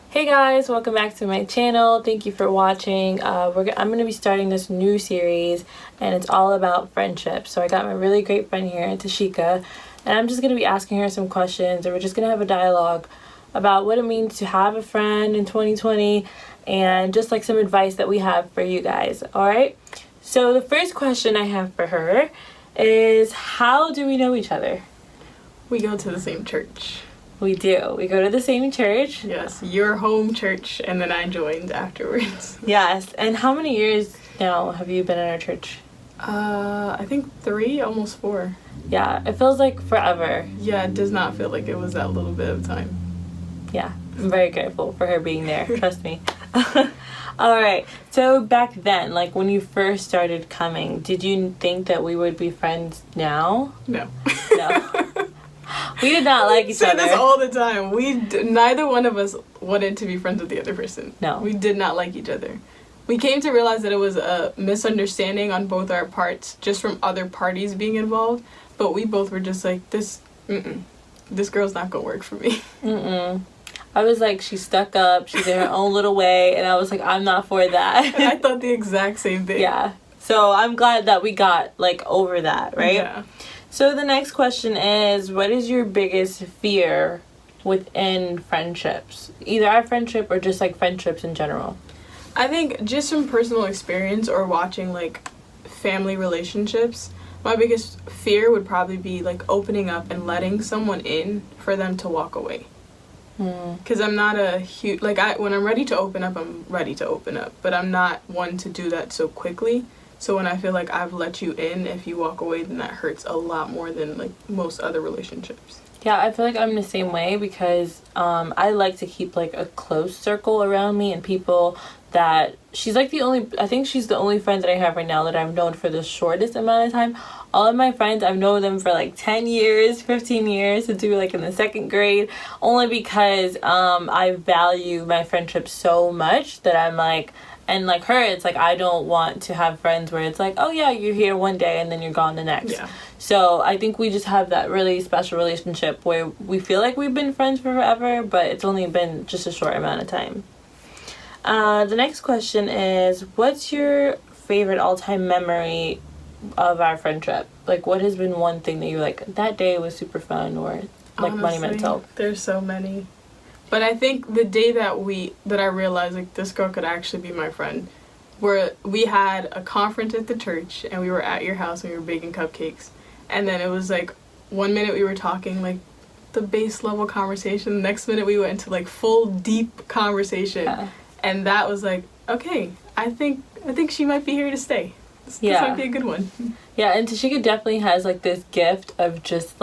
Hey guys, welcome back to my channel. Thank you for watching. I'm going to be starting this new series and it's all about friendship. So I got my really great friend here, Tashika, and I'm just going to be asking her some questions and we're just going to have a dialogue about what it means to have a friend in 2020 and just like some advice that we have for you guys. Alright, so the first question I have for her is, how do we know each other? We go to the same church. We do. We go to the same church. Yes, your home church, and then I joined afterwards. Yes. And how many years now have you been in our church? I think 3, almost 4. Yeah, it feels like forever. Yeah, it does not feel like it was that little bit of time. Yeah, I'm very grateful for her being there. Trust me. Alright, so back then, like when you first started coming, did you think that we would be friends now? No. No. We did not like each other. Say this all the time. Neither one of us wanted to be friends with the other person. No. We did not like each other. We came to realize that it was a misunderstanding on both our parts, just from other parties being involved. But we both were just like, this girl's not gonna work for me. I was like, she's stuck up, she's in her own little way, and I was like, I'm not for that. I thought the exact same thing. Yeah. So I'm glad that we got like over that, right? Yeah. So the next question is, what is your biggest fear within friendships? Either our friendship or just like friendships in general. I think just from personal experience or watching like family relationships, my biggest fear would probably be like opening up and letting someone in for them to walk away. Because I'm not a huge, when I'm ready to open up, I'm ready to open up. But I'm not one to do that so quickly. So when I feel like I've let you in, if you walk away, then that hurts a lot more than like most other relationships. Yeah, I feel like I'm the same way because I like to keep like a close circle around me and people that I think she's the only friend that I have right now that I've known for the shortest amount of time. All of my friends, I've known them for like 10 years, 15 years, since we were like in the 2nd grade, only because I value my friendship so much that I'm like, and like her, it's like I don't want to have friends where it's like, oh yeah, you're here one day and then you're gone the next. Yeah. So I think we just have that really special relationship where we feel like we've been friends for forever, but it's only been just a short amount of time. The next question is, what's your favorite all-time memory of our friendship? Like, what has been one thing that you're like, that day was super fun, or like monumental? There's so many. But I think the day that I realized like this girl could actually be my friend, where we had a conference at the church and we were at your house and we were baking cupcakes, and then it was like 1 minute we were talking like the base level conversation, the next minute we went into like full deep conversation. Yeah. And that was like, okay, I think she might be here to stay. This might be a good one. Yeah, and Tashika definitely has like this gift of just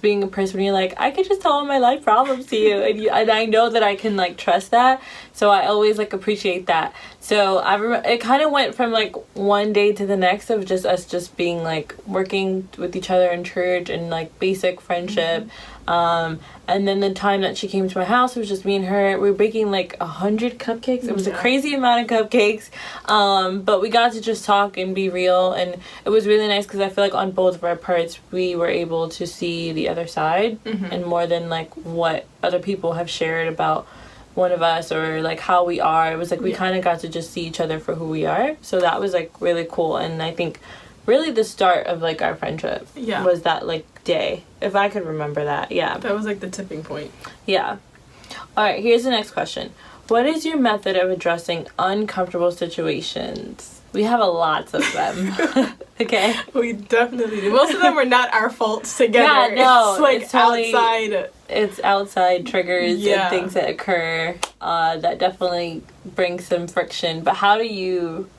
being a person where you're like, I could just tell all my life problems to you, and I know that I can like trust that, so I always like appreciate that. So I remember it kind of went from like one day to the next of just us just being like working with each other in church and like basic friendship. And then the time that she came to my house, it was just me and her. We were baking like 100 cupcakes. It was a crazy amount of cupcakes. But we got to just talk and be real. And it was really nice because I feel like on both of our parts, we were able to see the other side and more than like what other people have shared about one of us or like how we are. It was like we kind of got to just see each other for who we are. So that was like really cool. And I think really the start of like our friendship was that like day, if I could remember that. That was like the tipping point. All right, here's the next question. What is your method of addressing uncomfortable situations? We have a lots of them. Okay, we definitely do. Most of them are not our faults together. Yeah, no, it's like totally outside. It's outside triggers and things that occur that definitely bring some friction. But how do you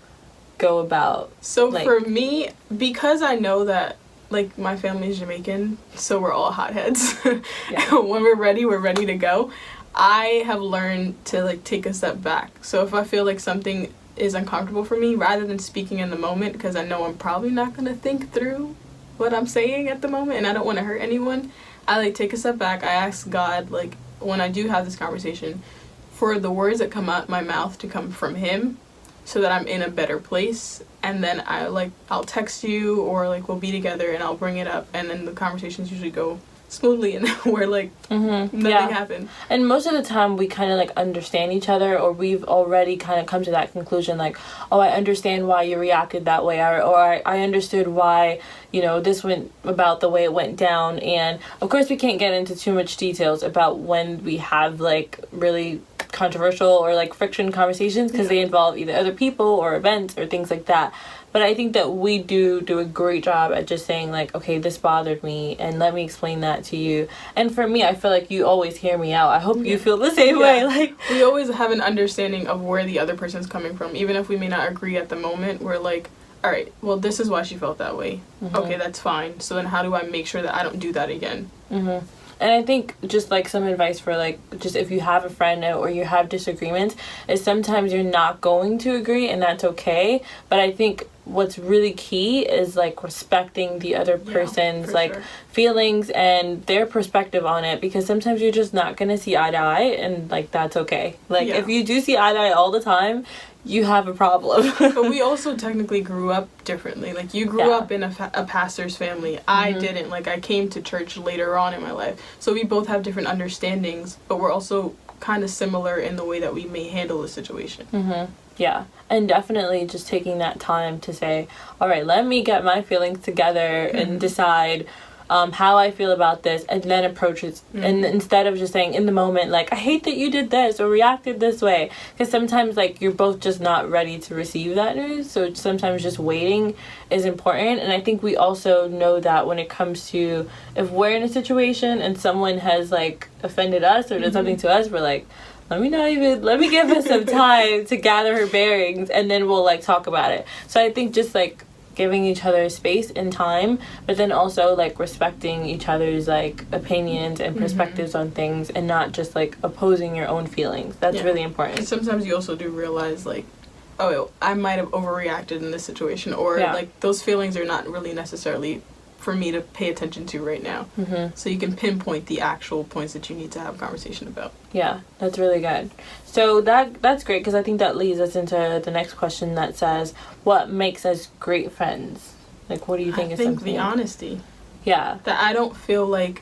go about? So like, for me, because I know that like my family's Jamaican, so we're all hotheads. When we're ready to go. I have learned to like take a step back. So if I feel like something is uncomfortable for me, rather than speaking in the moment, because I know I'm probably not gonna think through what I'm saying at the moment and I don't want to hurt anyone, I like take a step back. I ask God, like when I do have this conversation, for the words that come out my mouth to come from Him, so that I'm in a better place. And then I'll text you, or like we'll be together and I'll bring it up, and then the conversations usually go smoothly, and we're like, nothing happened. And most of the time we kind of like understand each other, or we've already kind of come to that conclusion, like, oh, I understand why you reacted that way, or I understood why, you know, this went about the way it went down. And of course we can't get into too much details about when we have like really controversial or like friction conversations, because they involve either other people or events or things like that. But I think that we do a great job at just saying, like, okay, this bothered me, and let me explain that to you. And for me, I feel like you always hear me out. I hope you feel the same way. Like, we always have an understanding of where the other person's coming from. Even if we may not agree at the moment, we're like, all right, well, this is why she felt that way. Okay, that's fine. So then how do I make sure that I don't do that again? And I think just like some advice for like, just if you have a friend or you have disagreements, is sometimes you're not going to agree, and that's okay. But I think what's really key is like respecting the other person's like feelings and their perspective on it, because sometimes you're just not gonna see eye to eye, and like that's okay. Like if you do see eye to eye all the time, you have a problem. But we also technically grew up differently. Like, you grew up in a pastor's family. I didn't. Like, I came to church later on in my life. So we both have different understandings, but we're also kind of similar in the way that we may handle the situation. Yeah, and definitely just taking that time to say, all right, let me get my feelings together and decide how I feel about this, and then approach it. And instead of just saying in the moment, like, I hate that you did this or reacted this way, because sometimes like you're both just not ready to receive that news. So sometimes just waiting is important. And I think we also know that when it comes to, if we're in a situation and someone has like offended us or did something to us, we're like, let me give her some time to gather her bearings, and then we'll like talk about it. So I think just like giving each other space and time, but then also like respecting each other's like opinions and perspectives on things, and not just like opposing your own feelings. That's really important. And sometimes you also do realize like, oh, I might have overreacted in this situation, or like those feelings are not really necessarily for me to pay attention to right now. So you can pinpoint the actual points that you need to have a conversation about. Yeah, that's really good. So that's great, because I think that leads us into the next question that says, what makes us great friends? Like, what do you think is something? I think the honesty. Yeah. That I don't feel like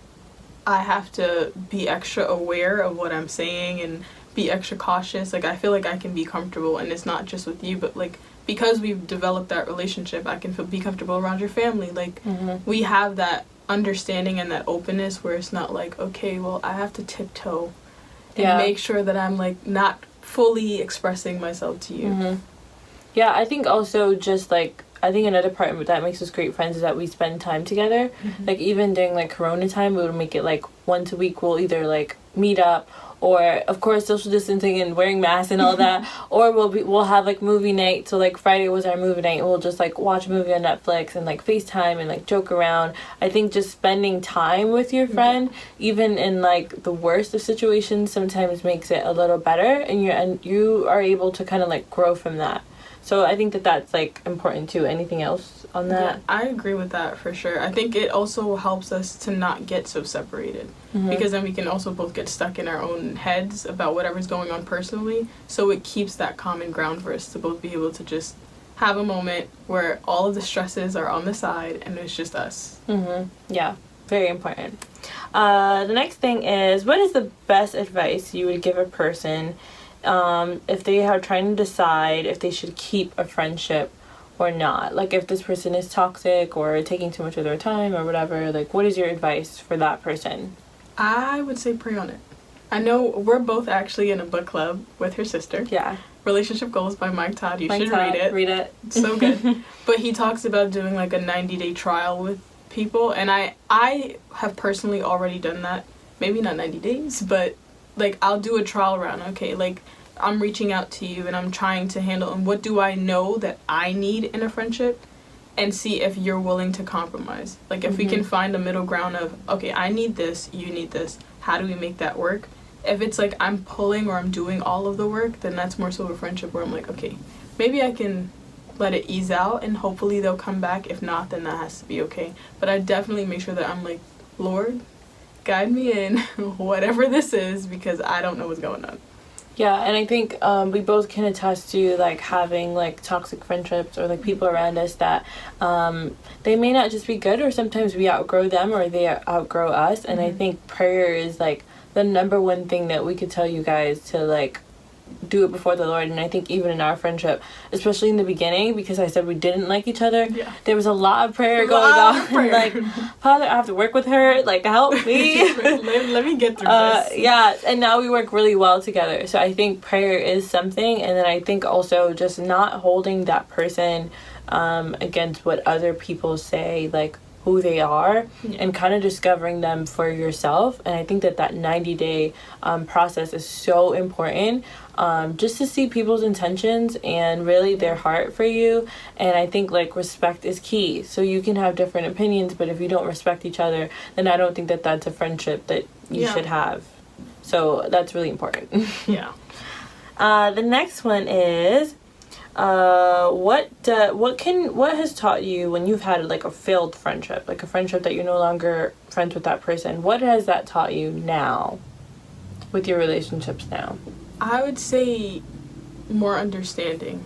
I have to be extra aware of what I'm saying and be extra cautious. Like, I feel like I can be comfortable, and it's not just with you, but like, because we've developed that relationship, I can be comfortable around your family. Like, we have that understanding and that openness where it's not like, okay, well, I have to tiptoe and make sure that I'm like not fully expressing myself to you. Yeah, I think also just like, I think another part that makes us great friends is that we spend time together. Like, even during like Corona time, we would make it like once a week we'll either like meet up, or of course social distancing and wearing masks and all that, or we'll have like movie night. So like Friday was our movie night, and we'll just like watch a movie on Netflix and like FaceTime and like joke around. I think just spending time with your friend, even in like the worst of situations, sometimes makes it a little better, and you are able to kind of like grow from that. So I think that that's like important too. Anything else on that? Yeah, I agree with that for sure. I think it also helps us to not get so separated, because then we can also both get stuck in our own heads about whatever's going on personally. So it keeps that common ground for us to both be able to just have a moment where all of the stresses are on the side and it's just us. Yeah, very important. The next thing is, what is the best advice you would give a person if they are trying to decide if they should keep a friendship or not? Like, if this person is toxic or taking too much of their time or whatever, like, what is your advice for that person? I would say pray on it. I know we're both actually in a book club with her sister. Yeah. Relationship Goals by Mike Todd. You should read it. Read it. It's so good. But he talks about doing like a 90-day trial with people, and I have personally already done that. Maybe not 90 days, but like, I'll do a trial run. Okay, like, I'm reaching out to you and I'm trying to handle, and what do I know that I need in a friendship, and see if you're willing to compromise. Like, if we can find a middle ground of, okay, I need this, you need this, how do we make that work? If it's like I'm pulling or I'm doing all of the work, then that's more so a friendship where I'm like, okay, maybe I can let it ease out and hopefully they'll come back. If not, then that has to be okay. But I definitely make sure that I'm like, Lord, guide me in whatever this is, because I don't know what's going on. Yeah, and I think we both can attest to like having like toxic friendships or like people around us that they may not just be good, or sometimes we outgrow them or they outgrow us. And I think prayer is like the number one thing that we could tell you guys to like do it before the Lord. And I think even in our friendship, especially in the beginning, because I said we didn't like each other, there was a lot of prayer going on. Like, Father, I have to work with her, like, help me. let me get through this. Yeah, and now we work really well together. So I think prayer is something. And then I think also just not holding that person against what other people say, like who they are, and kind of discovering them for yourself. And I think that 90-day process is so important, just to see people's intentions and really their heart for you. And I think like respect is key. So you can have different opinions, but if you don't respect each other, then I don't think that that's a friendship that you should have. So that's really important. The next one is what has taught you when you've had like a failed friendship, like a friendship that you're no longer friends with that person? What has that taught you now with your relationships now? I would say more understanding,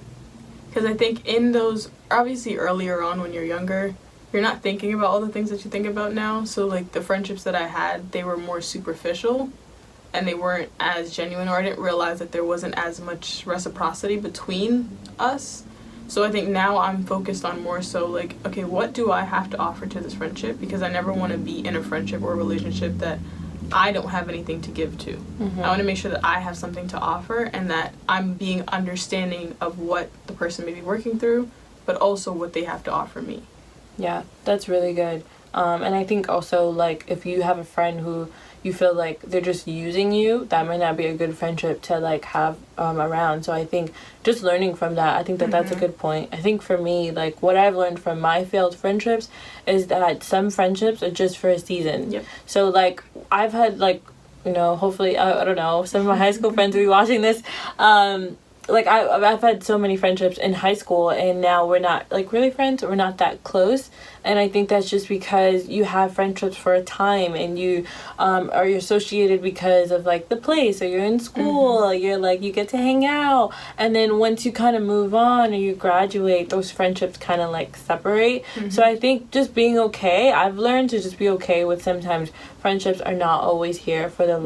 because I think in those, obviously earlier on when you're younger, you're not thinking about all the things that you think about now. So like the friendships that I had, they were more superficial and they weren't as genuine, or I didn't realize that there wasn't as much reciprocity between us. So I think now I'm focused on more so like, okay, what do I have to offer to this friendship? Because I never want to be in a friendship or a relationship that I don't have anything to give to. I want to make sure that I have something to offer and that I'm being understanding of what the person may be working through, but also what they have to offer me. Yeah, that's really good. And I think also like if you have a friend who you feel like they're just using you, that might not be a good friendship to like have around. So I think just learning from that, I think that that's a good point. I think for me, like what I've learned from my failed friendships is that some friendships are just for a season. So like I've had like, you know, hopefully I don't know, some of my high school friends will be watching this. Like I've had so many friendships in high school, and now we're not like really friends, we're not that close. And I think that's just because you have friendships for a time, and you are associated because of like the place, or you're in school, you're like you get to hang out, and then once you kind of move on or you graduate, those friendships kind of like separate. So I think just being okay, I've learned to just be okay with sometimes friendships are not always here for the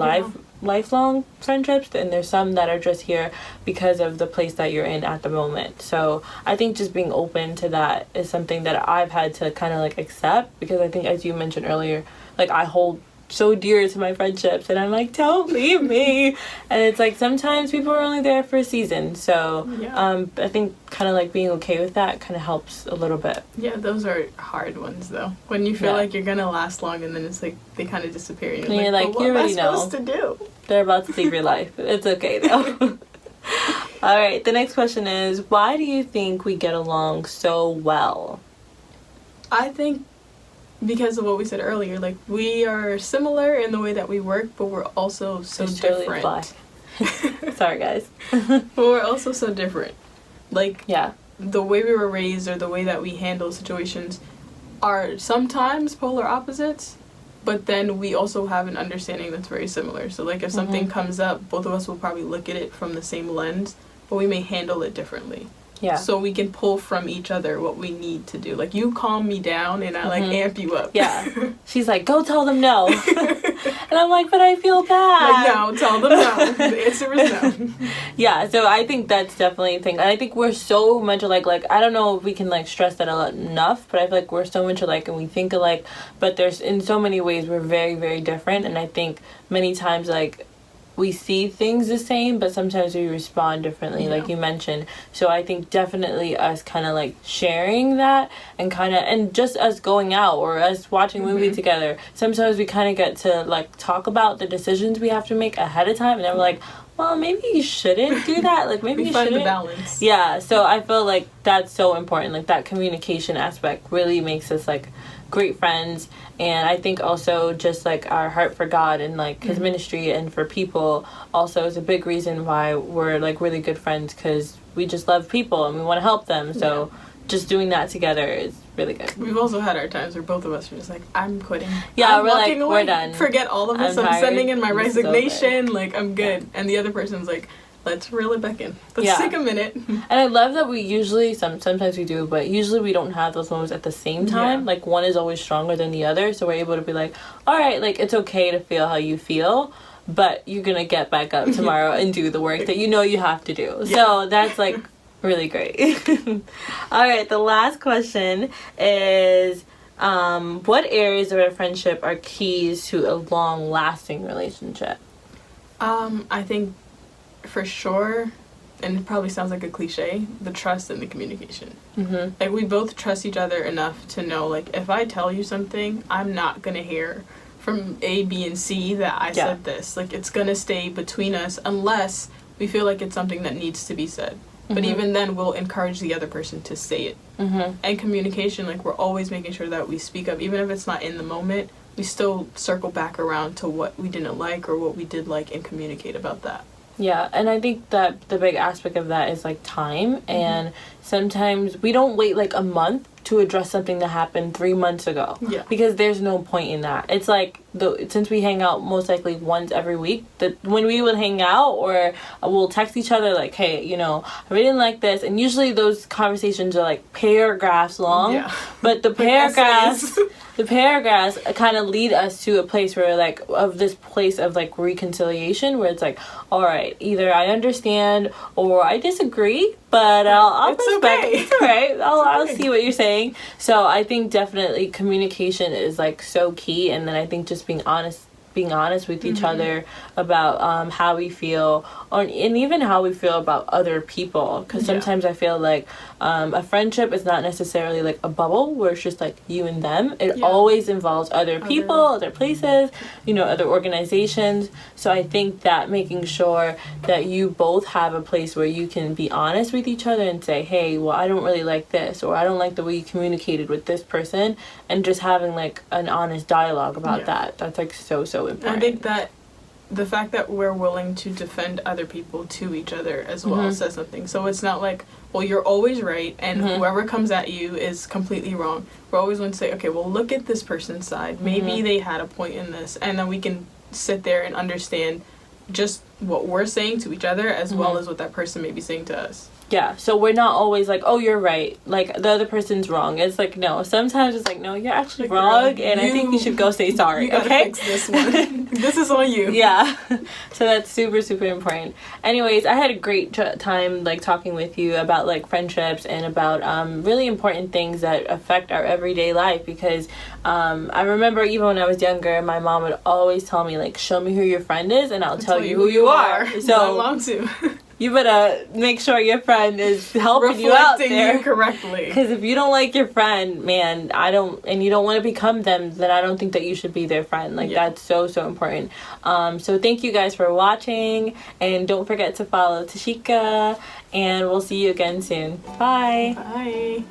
lifelong friendships, and there's some that are just here because of the place that you're in at the moment. So I think just being open to that is something that I've had to kind of like accept, because I think as you mentioned earlier, like I hold so dear to my friendships, and I'm like, don't leave me. And it's like sometimes people are only there for a season. So I think kind of like being okay with that kind of helps a little bit. Yeah, those are hard ones though, when you feel like you're gonna last long and then it's like they kind of disappear and you're like, well, you what already am I know supposed to do? They're about to save your life. It's okay though. All right, the next question is, why do you think we get along so well? I think because of what we said earlier, like we are similar in the way that we work, but we're also so different. Sorry guys. But we're also so different. Like the way we were raised or the way that we handle situations are sometimes polar opposites, but then we also have an understanding that's very similar. So like if something comes up, both of us will probably look at it from the same lens, but we may handle it differently. So we can pull from each other what we need to do. Like you calm me down and I like amp you up. She's like, go tell them no. And I'm like, but I feel bad. Like, no, tell them no. The answer is no. So I think that's definitely a thing. And I think we're so much alike. Like, I don't know if we can like stress that a lot enough, but I feel like we're so much alike and we think alike, but there's in so many ways we're very, very different. And I think many times like we see things the same, but sometimes we respond differently, like you mentioned. So I think definitely us kind of like sharing that and kind of, and just us going out or us watching a movie together, sometimes we kind of get to like talk about the decisions we have to make ahead of time, and then we're like, well, maybe you shouldn't do that. Like maybe you shouldn't. We find the balance. Yeah, so I feel like that's so important. Like that communication aspect really makes us like great friends. And I think also just like our heart for God and like his ministry and for people also is a big reason why we're like really good friends, because we just love people and we want to help them. So just doing that together is really good. We've also had our times where both of us were just like, I'm quitting. Yeah, we're like, we're done. Forget all of this. I'm sending in my resignation. Like, I'm good. And the other person's like, let's reel it back in. Let's take a minute. And I love that we usually, sometimes we do, but usually we don't have those moments at the same time. Like, one is always stronger than the other, so we're able to be like, all right, like, it's okay to feel how you feel, but you're gonna get back up tomorrow and do the work that you know you have to do. So that's, like, really great. All right, the last question is, what areas of a friendship are keys to a long-lasting relationship? I think for sure, and it probably sounds like a cliche, the trust and the communication. Like, we both trust each other enough to know, like, if I tell you something, I'm not gonna hear from A, B, and C that I said this. Like, it's gonna stay between us unless we feel like it's something that needs to be said. But even then, we'll encourage the other person to say it. And communication, like, we're always making sure that we speak up. Even if it's not in the moment, we still circle back around to what we didn't like or what we did like and communicate about that. Yeah, and I think that the big aspect of that is, like, time. And sometimes we don't wait, like, a month to address something that happened 3 months ago. Because there's no point in that. It's like, since we hang out most likely once every week, that when we would hang out or we'll text each other, like, hey, you know, I really didn't like this. And usually those conversations are, like, paragraphs long. But the paragraphs... The paragraphs kind of lead us to a place where, like, of this place of, like, reconciliation, where it's like, all right, either I understand or I disagree, but I'll respect. Okay. It's all right. I'll see what you're saying. So I think definitely communication is, like, so key, and then I think just being honest with each other about how we feel, and even how we feel about other people, because sometimes I feel like a friendship is not necessarily like a bubble where it's just like you and them. It always involves other people, other places, you know, other organizations. So I think that making sure that you both have a place where you can be honest with each other and say, hey, well, I don't really like this, or I don't like the way you communicated with this person, and just having, like, an honest dialogue about that. That's, like, so important. I think that the fact that we're willing to defend other people to each other as well says something. So it's not like, well, you're always right, and whoever comes at you is completely wrong. We're always going to say, okay, well, look at this person's side. Maybe they had a point in this, and then we can sit there and understand just what we're saying to each other as well as what that person may be saying to us. Yeah, so we're not always like, oh, you're right, like, the other person's wrong. It's like, no, sometimes it's like, no, you're actually wrong, and I think you should go say sorry, you gotta fix this one. This is on you. Yeah, so that's super, super important. Anyways, I had a great time, like, talking with you about, like, friendships and about really important things that affect our everyday life, because I remember even when I was younger, my mom would always tell me, like, show me who your friend is, and I'll tell you who you are. So my mom too. You better make sure your friend is helping you out there. Reflecting you correctly. Because if you don't like your friend, man, and you don't want to become them, then I don't think that you should be their friend. Like, that's so, so important. So thank you guys for watching. And don't forget to follow Tashika. And we'll see you again soon. Bye. Bye.